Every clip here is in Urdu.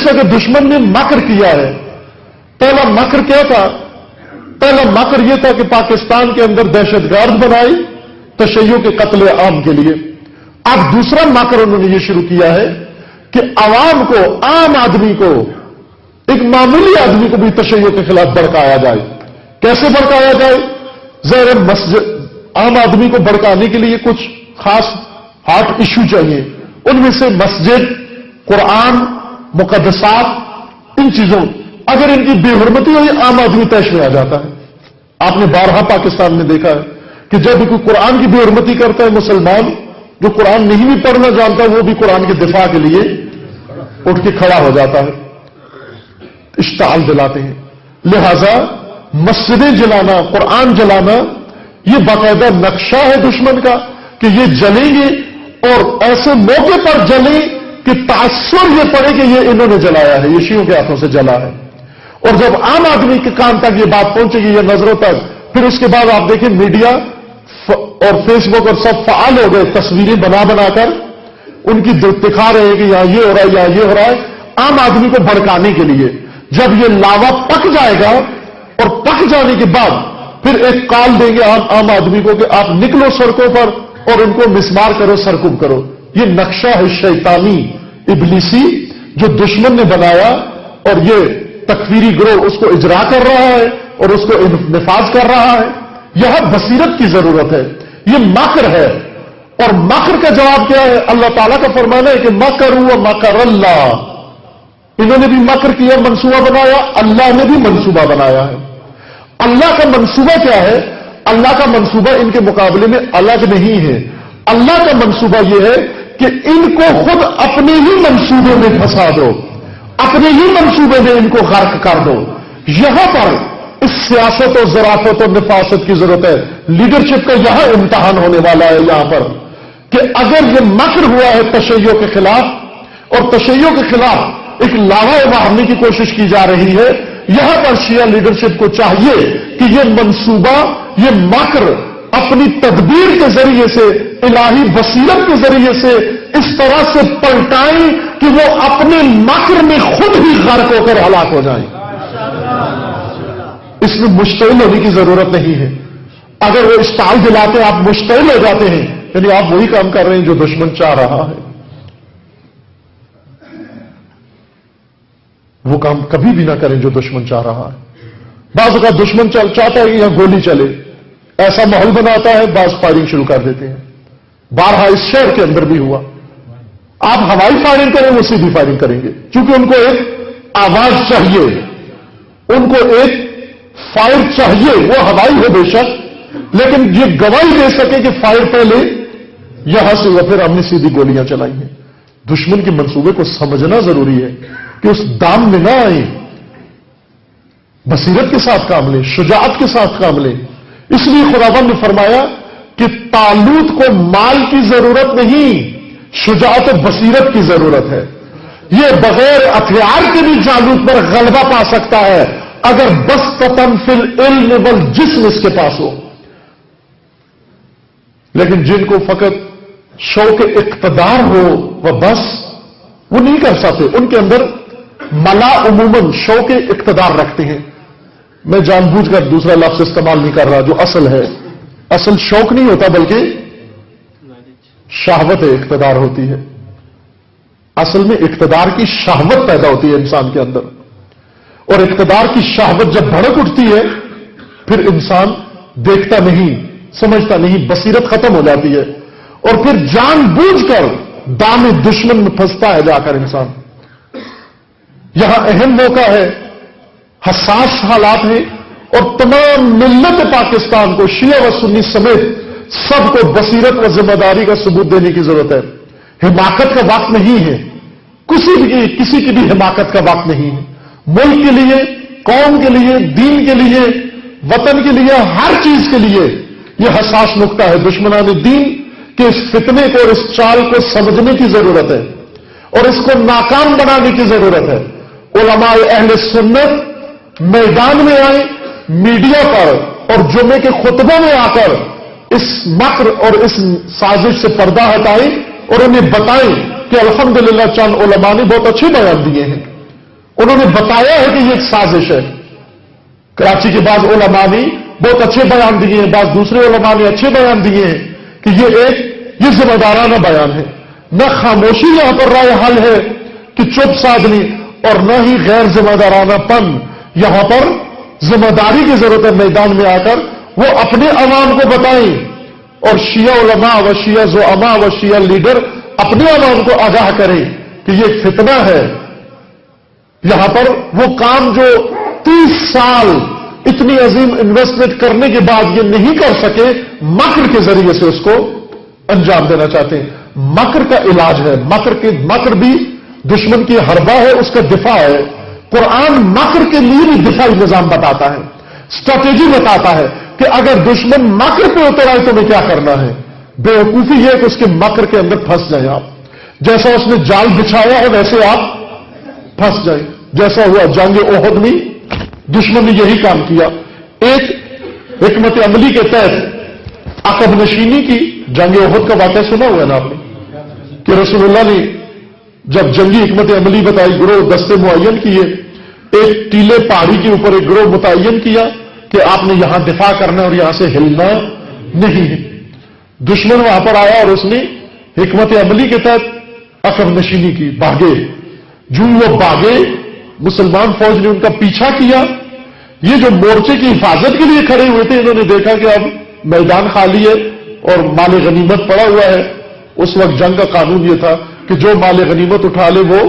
جیسا کہ دشمن نے مکر کیا ہے. پہلا مکر کیا تھا؟ پہلا مکر یہ تھا کہ پاکستان کے اندر دہشت گرد بنائی تشیع کے قتل عام کے لیے. اب دوسرا مکر انہوں نے یہ شروع کیا ہے کہ عوام کو، عام آدمی کو، ایک معمولی آدمی کو بھی تشیع کے خلاف بھڑکایا جائے. کیسے بھڑکایا جائے؟ ظاہر مسجد، عام آدمی کو بھڑکانے کے لیے کچھ خاص ہاٹ ایشو چاہیے. ان میں سے مسجد، قرآن، مقدسات، ان چیزوں، اگر ان کی بے حرمتی ہوئی عام آدمی طیش میں آ جاتا ہے. آپ نے بارہا پاکستان میں دیکھا ہے کہ جب بھی کوئی قرآن کی بے حرمتی کرتا ہے، مسلمان جو قرآن نہیں بھی پڑھنا جانتا وہ بھی قرآن کے دفاع کے لیے اٹھ کے کھڑا ہو جاتا ہے، اشتعال دلاتے ہیں. لہذا مسجدیں جلانا، قرآن جلانا، یہ باقاعدہ نقشہ ہے دشمن کا کہ یہ جلیں گے اور ایسے موقع پر جلیں کہ تاثر یہ پڑے کہ یہ انہوں نے جلایا ہے، یہ شیعوں کے ہاتھوں سے جلا ہے. اور جب عام آدمی کے کان تک یہ بات پہنچے گی، یہ نظروں تک، پھر اس کے بعد آپ دیکھیں میڈیا اور فیس بک اور سب فعال ہو گئے، تصویریں بنا بنا کر ان کی دکھا رہے ہیں کہ یہاں یہ ہو رہا ہے، یہاں یہ ہو رہا ہے، عام آدمی کو بھڑکانے کے لیے. جب یہ لاوا پک جائے گا اور پک جانے کے بعد پھر ایک کال دیں گے عام آدمی کو کہ آپ نکلو سڑکوں پر اور ان کو مسمار کرو، سرکوب کرو. یہ نقشہ ہے شیطانی، ابلیسی، جو دشمن نے بنایا اور یہ تکفیری گروہ اس کو اجرا کر رہا ہے اور اس کو نفاذ کر رہا ہے. یہاں بصیرت کی ضرورت ہے. یہ مکر ہے. اور مکر کا جواب کیا ہے؟ اللہ تعالیٰ کا فرمانا ہے کہ مکروا مکر اللہ. انہوں نے بھی مکر کیا، منصوبہ بنایا، اللہ نے بھی منصوبہ بنایا ہے. اللہ کا منصوبہ کیا ہے؟ اللہ کا منصوبہ ان کے مقابلے میں الگ نہیں ہے. اللہ کا منصوبہ یہ ہے کہ ان کو خود اپنے ہی منصوبے میں پھنسا دو، اپنے ہی منصوبے میں ان کو غرق کر دو. یہاں پر اس سیاست و ظرافت و نفاست کی ضرورت ہے. لیڈرشپ کا یہاں امتحان ہونے والا ہے یہاں پر کہ اگر یہ مکر ہوا ہے تشیع کے خلاف اور تشیع کے خلاف ایک لاوا مارنے کی کوشش کی جا رہی ہے، یہاں پر شیعہ لیڈرشپ کو چاہیے کہ یہ منصوبہ، یہ مکر اپنی تدبیر کے ذریعے سے، الہی بصیرت کے ذریعے سے اس طرح سے پلٹائیں کہ وہ اپنے مکر میں خود ہی غرق ہو کر ہلاک ہو جائیں. اس میں مشتعل ہونے کی ضرورت نہیں ہے. اگر وہ اشتعال دلاتے ہیں، آپ مشتعل ہو جاتے ہیں، یعنی آپ وہی کام کر رہے ہیں جو دشمن چاہ رہا ہے. وہ کام کبھی بھی نہ کریں جو دشمن چاہ رہا ہے. بعض اوقات دشمن چاہتا ہے کہ یہاں گولی چلے، ایسا ماحول بناتا ہے، بعض فائرنگ شروع کر دیتے ہیں. بارہا اس شہر کے اندر بھی ہوا. آپ ہوائی فائرنگ کریں، وہ سیدھی فائرنگ کریں گے، کیونکہ ان کو ایک آواز چاہیے، ان کو ایک فائر چاہیے. وہ ہوائی ہو بے شک، لیکن یہ گواہی دے سکے کہ فائر پہلے یہاں سے ہوا، پھر ہم نے سیدھی گولیاں چلائی ہیں. دشمن کے منصوبے کو سمجھنا ضروری ہے کہ اس دام میں نہ آئیں. بصیرت کے ساتھ کام لیں، شجاعت کے ساتھ کام لیں. اس لیے خداوند نے فرمایا کہ طالوت کو مال کی ضرورت نہیں، شجاعت و بصیرت کی ضرورت ہے. یہ بغیر ہتھیار کے بھی جالوت پر غلبہ پا سکتا ہے اگر بس قطن فی العلم والجسم اس کے پاس ہو. لیکن جن کو فقط شوق اقتدار ہو وہ بس وہ نہیں کر سکتے. ان کے اندر ملا عموماً شوق اقتدار رکھتے ہیں. میں جان بوجھ کر دوسرا لفظ استعمال نہیں کر رہا جو اصل ہے. اصل شوق نہیں ہوتا بلکہ شہوت اقتدار ہوتی ہے. اصل میں اقتدار کی شہوت پیدا ہوتی ہے انسان کے اندر، اور اقتدار کی شہوت جب بھڑک اٹھتی ہے پھر انسان دیکھتا نہیں، سمجھتا نہیں، بصیرت ختم ہو جاتی ہے اور پھر جان بوجھ کر دام دشمن میں پھنستا ہے جا کر انسان. یہاں اہم موقع ہے، حساس حالات ہیں، اور تمام ملت پاکستان کو شیعہ و سنی سمیت سب کو بصیرت و ذمہ داری کا ثبوت دینے کی ضرورت ہے. حماقت کا وقت نہیں ہے، کسی کی بھی حماقت کا وقت نہیں ہے. ملک کے لیے، قوم کے لیے، دین کے لیے، وطن کے لیے، ہر چیز کے لیے یہ حساس نقطہ ہے. دشمنان دین کے اس فتنے کو اور اس چال کو سمجھنے کی ضرورت ہے اور اس کو ناکام بنانے کی ضرورت ہے. علماء اہل سنت میدان میں آئیں، میڈیا پر اور جمعے کے خطبوں میں آ کر اس مکر اور اس سازش سے پردہ ہٹائیں اور انہیں بتائیں کہ الحمدللہ چند علماء نے بہت اچھے بیان دیے ہیں انہوں نے بتایا ہے کہ یہ ایک سازش ہے. کراچی کے بعض علماء نے بہت اچھے بیان دیے ہیں, بعض دوسرے علماء نے اچھے بیان دیے ہیں کہ یہ ذمہ دارانہ بیان ہے. نہ خاموشی یہاں پر رائے حل ہے کہ چپ سادھنی, اور نہ ہی غیر ذمہ دارانہ پن. یہاں پر ذمہ داری کی ضرورت ہے میدان میں آ کر وہ اپنے عوام کو بتائیں, اور شیعہ علماء و شیعہ زعماء و شیعہ لیڈر اپنے عوام کو آگاہ کریں کہ یہ ایک فتنہ ہے. یہاں پر وہ کام جو 30 سال اتنی عظیم انویسٹمنٹ کرنے کے بعد یہ نہیں کر سکے, مکر کے ذریعے سے اس کو انجام دینا چاہتے ہیں. مکر کا علاج ہے, مکر بھی دشمن کی حربہ ہے, اس کا دفاع ہے. قرآن مکر کے لیے بھی دفاعی نظام بتاتا ہے, اسٹریٹجی بتاتا ہے کہ اگر دشمن مکر پہ اتر آئے تو میں کیا کرنا ہے. بیوقوفی یہ کہ اس کے مکر کے اندر پھنس جائیں آپ. جیسا اس نے جال بچھایا ہے ویسے آپ پھنس جائیں. جیسا ہوا جنگ احد میں دشمن نے یہی کام کیا. ایک حکمت عملی کے تحت عقب نشینی کی. جنگ احد کا واقعہ سنا ہوا ہے نا آپ نے کہ رسول اللہ نے جب جنگی حکمت عملی بتائی, گروہ دستے معین کیے, ایک ٹیلے پہاڑی کے اوپر ایک گروہ متعین کیا کہ آپ نے یہاں دفاع کرنا اور یہاں سے ہلنا نہیں ہے. دشمن وہاں پر آیا اور اس نے حکمت عملی کے تحت عقب نشینی کی, بھاگے. جو وہ بھاگے, مسلمان فوج نے ان کا پیچھا کیا. یہ جو مورچے کی حفاظت کے لیے کھڑے ہوئے تھے, انہوں نے دیکھا کہ اب میدان خالی ہے اور مال غنیمت پڑا ہوا ہے. اس وقت جنگ کا قانون یہ تھا کہ جو مال غنیمت اٹھا لے وہ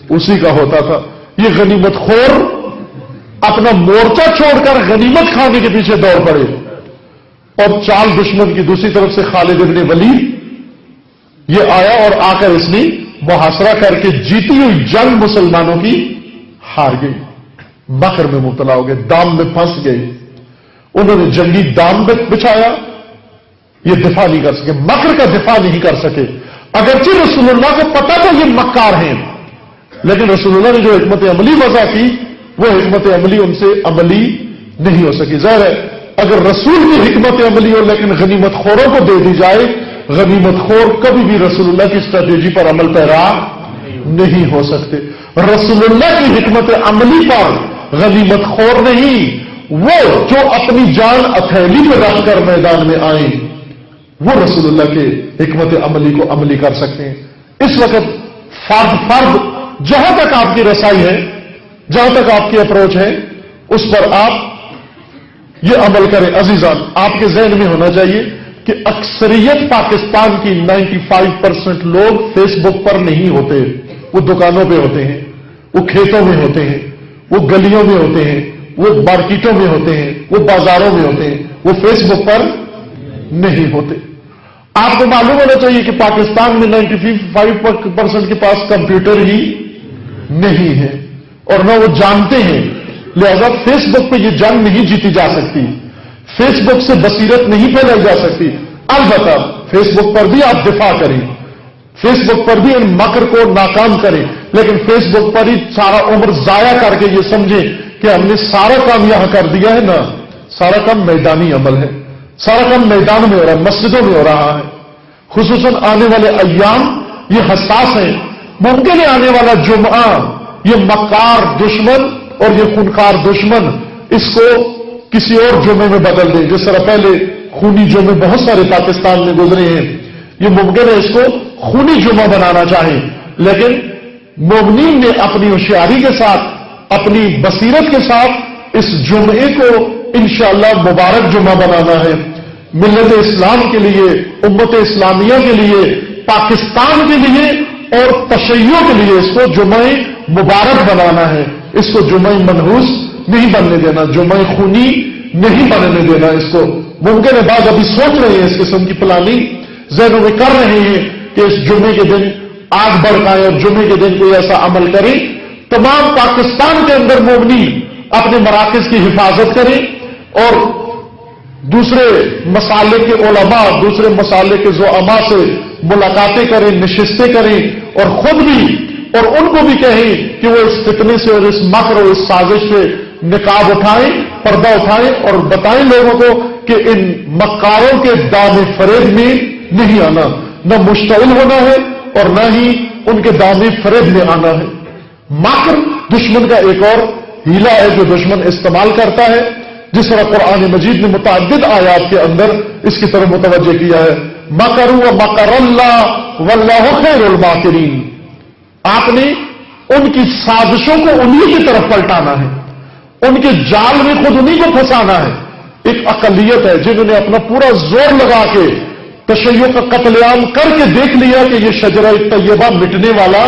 اسی کا ہوتا تھا. یہ غنیمت خور اپنا مورچہ چھوڑ کر غنیمت کھانے کے پیچھے دوڑ پڑے, اور چال دشمن کی دوسری طرف سے خالد ابن ولید یہ آیا اور آ کر اس نے محاصرہ کر کے جیتی ہوئی جنگ مسلمانوں کی ہار گئی. مکر میں مبتلا ہو گئے, دام میں پھنس گئے. انہوں نے جنگی دام بچھایا, یہ دفاع نہیں کر سکے, مکر کا دفاع نہیں کر سکے. اگرچہ رسول اللہ کو پتا تھا یہ مکار ہیں, لیکن رسول اللہ نے جو حکمت عملی وضع کی وہ حکمت عملی ان سے عملی نہیں ہو سکی. ظاہر ہے اگر رسول کی حکمت عملی ہو لیکن غنیمت خوروں کو دے دی جائے, غنیمت خور کبھی بھی رسول اللہ کی اسٹریٹجی پر عمل پیرا نہیں ہو سکتے. رسول اللہ کی حکمت عملی پر غنیمت خور نہیں, وہ جو اپنی جان ہتھیلی پہ رکھ کر میدان میں آئیں وہ رسول اللہ کے حکمت عملی کو عملی کر سکتے ہیں. اس وقت فرد جہاں تک آپ کی رسائی ہے, جہاں تک آپ کی اپروچ ہے, اس پر آپ یہ عمل کریں. عزیزان, آپ کے ذہن میں ہونا چاہیے کہ اکثریت پاکستان کی 95% لوگ فیس بک پر نہیں ہوتے. وہ دکانوں پہ ہوتے ہیں, وہ کھیتوں میں ہوتے ہیں, وہ گلیوں میں ہوتے ہیں, وہ مارکیٹوں میں ہوتے ہیں, وہ بازاروں میں ہوتے ہیں, وہ فیس بک پر نہیں ہوتے. آپ کو معلوم ہونا چاہیے کہ پاکستان میں 95% کے پاس کمپیوٹر ہی نہیں ہے اور نہ وہ جانتے ہیں. لہذا فیس بک پہ یہ جنگ نہیں جیتی جا سکتی, فیس بک سے بصیرت نہیں پھیلائی جا سکتی. البتہ فیس بک پر بھی آپ دفاع کریں, فیس بک پر بھی ان مکر کو ناکام کریں, لیکن فیس بک پر ہی سارا عمر ضائع کر کے یہ سمجھیں کہ ہم نے سارا کام یہاں کر دیا ہے. نا, سارا کام میدانی عمل ہے, سارا کام میدان میں ہو رہا ہے, مسجدوں میں ہو رہا ہے. خصوصاً آنے والے ایام یہ حساس ہیں. ممکن ہے آنے والا جمعہ یہ مکار دشمن اور یہ خونخوار دشمن اس کو کسی اور جمعے میں بدل دیں. جس طرح پہلے خونی جمعے بہت سارے پاکستان میں گزرے ہیں, یہ ممکن ہے اس کو خونی جمعہ بنانا چاہیں, لیکن مومنین نے اپنی ہوشیاری کے ساتھ, اپنی بصیرت کے ساتھ اس جمعے کو انشاءاللہ مبارک جمعہ بنانا ہے. ملت اسلام کے لیے, امت اسلامیہ کے لیے, پاکستان کے لیے اور تشیع کے لیے اس کو جمعہ مبارک بنانا ہے. اس کو جمعہ منحوس نہیں بننے دینا, جمعہ خونی نہیں بننے دینا. اس کو ممکن ہے بعض ابھی سوچ رہے ہیں, اس قسم کی پلاننگ ذہنوں میں کر رہے ہیں کہ اس جمعے کے دن آگ بڑھائیں اور جمعے کے دن کوئی ایسا عمل کریں. تمام پاکستان کے اندر مومنین اپنے مراکز کی حفاظت کریں اور دوسرے مسالے کے علماء, دوسرے مسالے کے زعماء سے ملاقاتیں کریں, نشستیں کریں, اور خود بھی اور ان کو بھی کہیں کہ وہ اس فتنے سے اور اس مکر اور اس سازش سے نقاب اٹھائیں, پردہ اٹھائیں اور بتائیں لوگوں کو کہ ان مکاروں کے دام فریب میں نہیں آنا, نہ مشتعل ہونا ہے اور نہ ہی ان کے دام فریب میں آنا ہے. مکر دشمن کا ایک اور ہیلا ہے جو دشمن استعمال کرتا ہے، جس طرح قرآن مجید نے متعدد آیات کے اندر اس کی طرف متوجہ کیا ہے، مکروا ومکر اللہ واللہ خیر الماکرین۔ آپ نے ان کی سازشوں کو انہی کی طرف پلٹانا ہے، ان کے جال میں خود انہی کو پھنسانا ہے۔ ایک اقلیت ہے جنہوں نے اپنا پورا زور لگا کے تشیع کا قتل عام کر کے دیکھ لیا کہ یہ شجرہ طیبہ مٹنے والا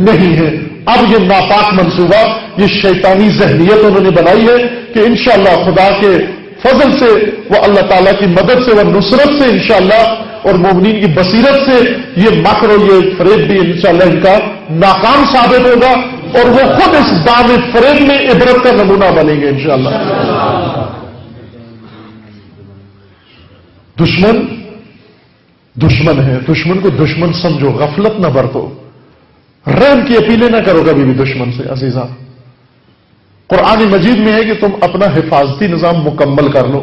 نہیں ہے۔ اب یہ ناپاک منصوبہ، یہ شیطانی ذہنیت انہوں نے بنائی ہے کہ انشاءاللہ خدا کے فضل سے، وہ اللہ تعالیٰ کی مدد سے، وہ نصرت سے انشاءاللہ، اور مومنین کی بصیرت سے یہ مکر اور یہ فریب بھی انشاءاللہ ان کا ناکام ثابت ہوگا، اور وہ خود اس دام فریب میں عبرت کا نمونہ بنیں گے انشاءاللہ۔ دشمن ہے، دشمن کو دشمن سمجھو، غفلت نہ برتو، رحم کی اپیلیں نہ کرو کبھی بھی دشمن سے عزیزاں۔ قرآن مجید میں ہے کہ تم اپنا حفاظتی نظام مکمل کر لو۔